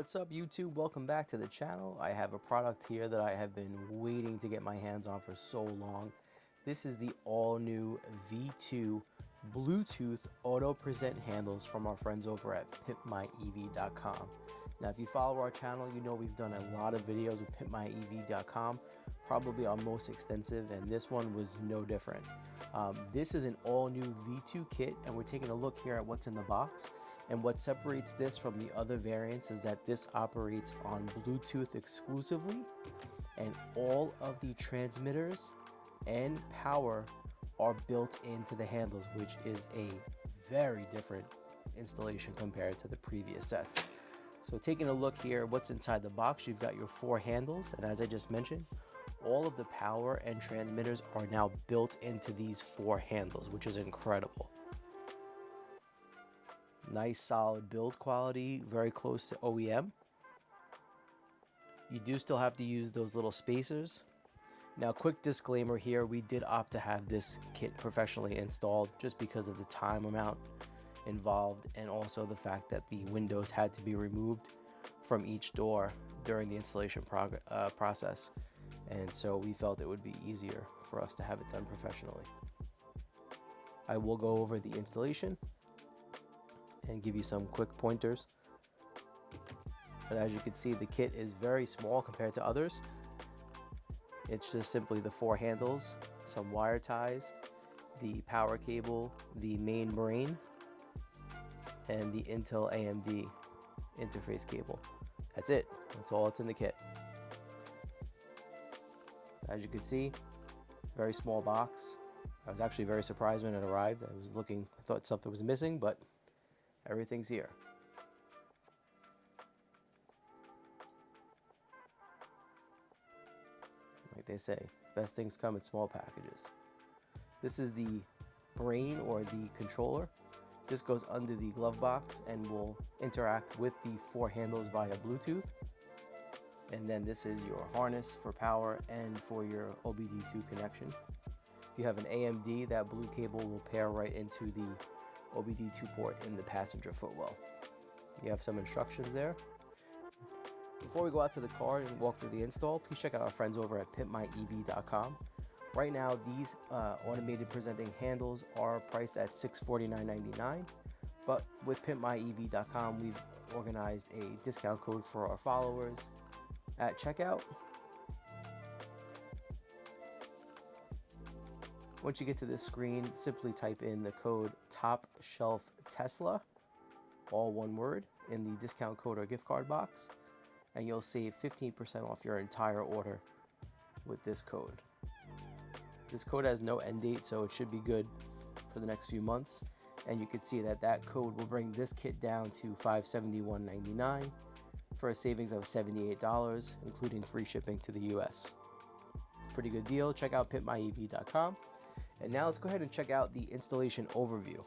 what's up YouTube? Welcome back to the channel. I have a product here that I have been waiting to get my hands on for so long. This is the all-new V2 Bluetooth auto present handles from our friends over at PimpMyEV.com. Now if you follow our channel, you know we've done a lot of videos with PimpMyEV.com, probably our most extensive, and this one was no different. This is an all-new V2 kit, and we're taking a look here at what's in the box. And what separates this from the other variants is that this operates on Bluetooth exclusively, and all of the transmitters and power are built into the handles, which is a very different installation compared to the previous sets. So taking a look here, what's inside the box, you've got your 4 handles, and as I just mentioned, all of the power and transmitters are now built into these 4 handles, which is incredible. Nice solid build quality, very close to OEM. You do still have to use those little spacers. Now, quick disclaimer here, we did opt to have this kit professionally installed just because of the time amount involved, and also the fact that the windows had to be removed from each door during the installation process. And so we felt it would be easier for us to have it done professionally. I will go over the installation and give you some quick pointers. But as you can see, the kit is very small compared to others. It's just simply the 4 handles, some wire ties, the power cable, the main brain, and the Intel AMD interface cable. That's it. That's all that's in the kit. As you can see, very small box. I was actually very surprised when it arrived. I thought something was missing, but everything's here. Like they say, best things come in small packages. This is the brain, or the controller. This goes under the glove box and will interact with the 4 handles via Bluetooth. And then this is your harness for power and for your OBD2 connection. If you have an AMD, that blue cable will pair right into the OBD2 port in the passenger footwell. You have some instructions there. Before we go out to the car and walk through the install, please check out our friends over at PimpMyEV.com. Right now, these automated presenting handles are priced at $649.99, but with PimpMyEV.com, we've organized a discount code for our followers at checkout. Once you get to this screen, simply type in the code topshelftesla, all one word, in the discount code or gift card box, and you'll save 15% off your entire order with this code. This code has no end date, so it should be good for the next few months. And you can see that that code will bring this kit down to $571.99 for a savings of $78, including free shipping to the US. Pretty good deal. Check out PimpMyEV.com. And now let's go ahead and check out the installation overview.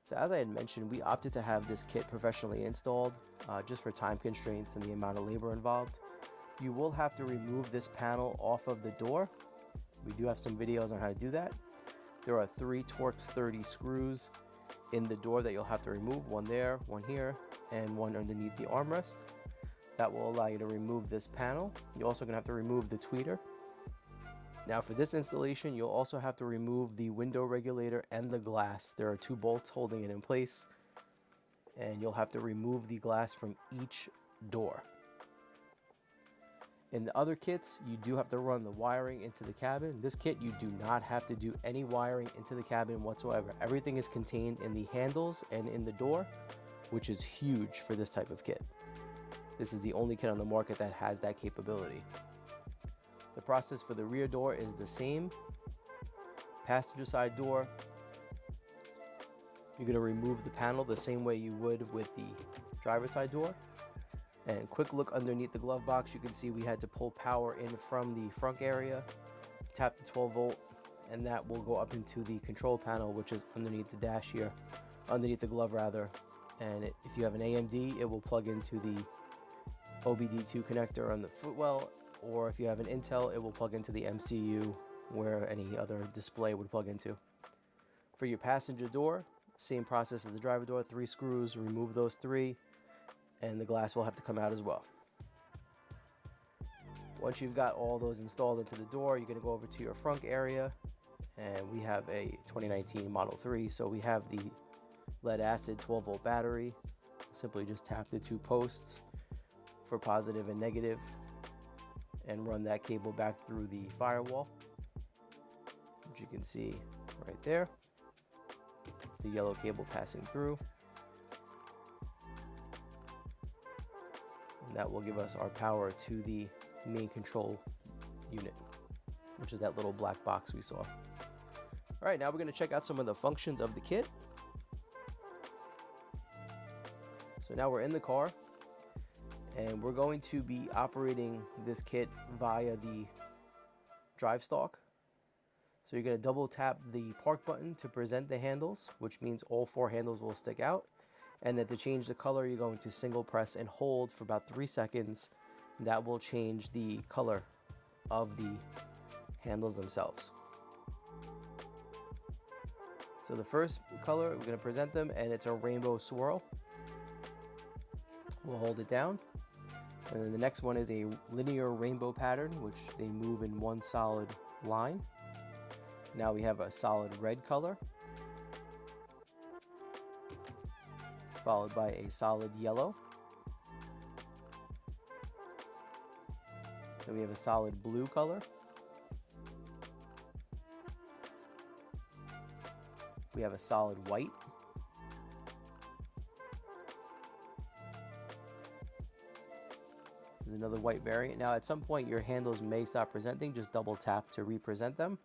So as I had mentioned, we opted to have this kit professionally installed just for time constraints and the amount of labor involved. You will have to remove this panel off of the door. We do have some videos on how to do that. There are 3 Torx 30 screws in the door that you'll have to remove, one there, one here, and one underneath the armrest. That will allow you to remove this panel. You're also going to have to remove the tweeter. Now for this installation, you'll also have to remove the window regulator and the glass. There are 2 bolts holding it in place, and you'll have to remove the glass from each door. In the other kits, you do have to run the wiring into the cabin. This kit, you do not have to do any wiring into the cabin whatsoever. Everything is contained in the handles and in the door, which is huge for this type of kit. This is the only kit on the market that has that capability. The process for the rear door is the same. Passenger side door, you're going to remove the panel the same way you would with the driver's side door. And quick look underneath the glove box, you can see we had to pull power in from the front area, tap the 12 volt, and that will go up into the control panel, which is underneath the dash here, underneath the glove rather. And if you have an AMD, it will plug into the OBD2 connector on the footwell, or if you have an Intel, it will plug into the MCU where any other display would plug into. For your passenger door, same process as the driver door, 3 screws, remove those 3, and the glass will have to come out as well. Once you've got all those installed into the door, you're going to go over to your front area, and we have a 2019 Model 3, so we have the lead acid 12-volt battery. Simply just tap the two posts for positive and negative and run that cable back through the firewall, which you can see right there, the yellow cable passing through. And that will give us our power to the main control unit, which is that little black box we saw. All right, now we're going to check out some of the functions of the kit. So now we're in the car, and we're going to be operating this kit via the drive stalk. So you're going to double tap the park button to present the handles, which means all 4 handles will stick out. And then to change the color, you're going to single press and hold for about 3 seconds. That will change the color of the handles themselves. So the first color, we're going to present them, and it's a rainbow swirl. We'll hold it down. And then the next one is a linear rainbow pattern, which they move in one solid line. Now we have a solid red color, followed by a solid yellow. Then we have a solid blue color. We have a solid white. There's another white variant. Now at some point your handles may stop presenting, just double tap to represent them.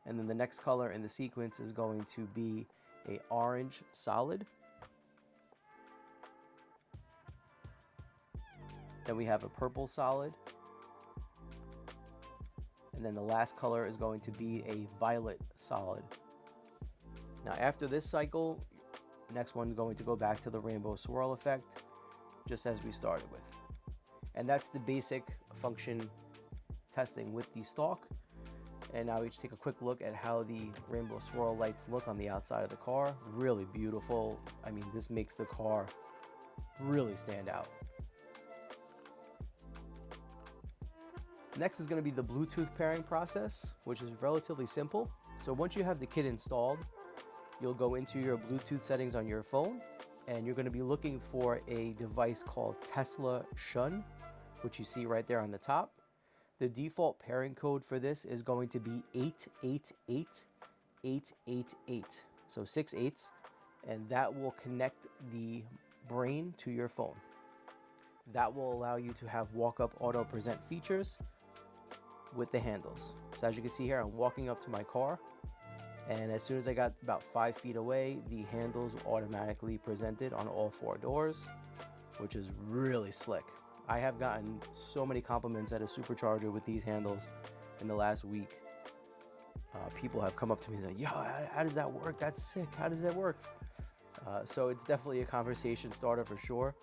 And then the next color in the sequence is going to be a orange solid. Then we have a purple solid. And then the last color is going to be a violet solid. Now after this cycle, the next one's going to go back to the rainbow swirl effect, just as we started with. And that's the basic function testing with the stalk. And now we just take a quick look at how the rainbow swirl lights look on the outside of the car. Really beautiful. I mean, this makes the car really stand out. Next is going to be the Bluetooth pairing process, which is relatively simple. So once you have the kit installed, you'll go into your Bluetooth settings on your phone, and you're going to be looking for a device called Tesla Shun, which you see right there on the top. The default pairing code for this is going to be 888888. So 6 8s, and that will connect the brain to your phone. That will allow you to have walk-up auto present features with the handles. So as you can see here, I'm walking up to my car, and as soon as I got about 5 feet away, the handles were automatically presented on all 4 doors, which is really slick. I have gotten so many compliments at a supercharger with these handles in the last week. People have come up to me and said, yo, how does that work? That's sick. How does that work? So it's definitely a conversation starter for sure.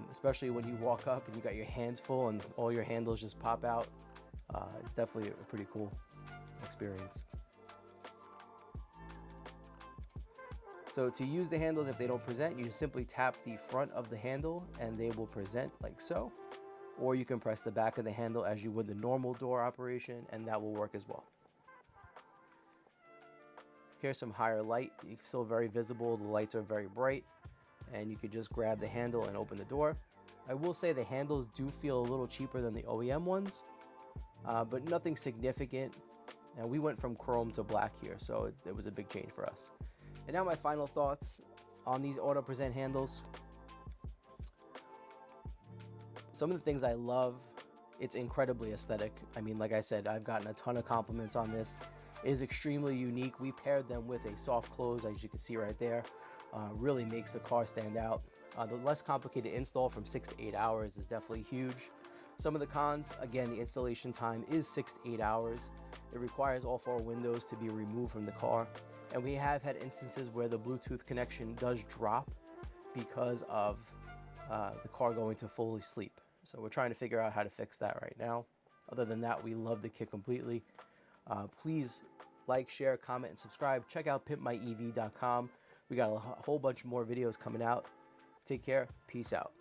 Especially when you walk up and you got your hands full and all your handles just pop out. It's definitely a pretty cool experience. So to use the handles, if they don't present, you simply tap the front of the handle and they will present like so. Or you can press the back of the handle as you would the normal door operation, and that will work as well. Here's some higher light. It's still very visible. The lights are very bright, and you could just grab the handle and open the door. I will say the handles do feel a little cheaper than the OEM ones, but nothing significant. And we went from chrome to black here, so it was a big change for us. And now my final thoughts on these auto present handles. Some of the things I love, it's incredibly aesthetic. I mean, like I said, I've gotten a ton of compliments on this. It is extremely unique. We paired them with a soft close, as you can see right there. Really makes the car stand out. The less complicated install from 6 to 8 hours is definitely huge. Some of the cons, again, the installation time is 6 to 8 hours. It requires all 4 windows to be removed from the car. And we have had instances where the Bluetooth connection does drop because of the car going to fully sleep. So we're trying to figure out how to fix that right now. Other than that, we love the kit completely. Please like, share, comment, and subscribe. Check out PimpMyEV.com. We got a whole bunch more videos coming out. Take care. Peace out.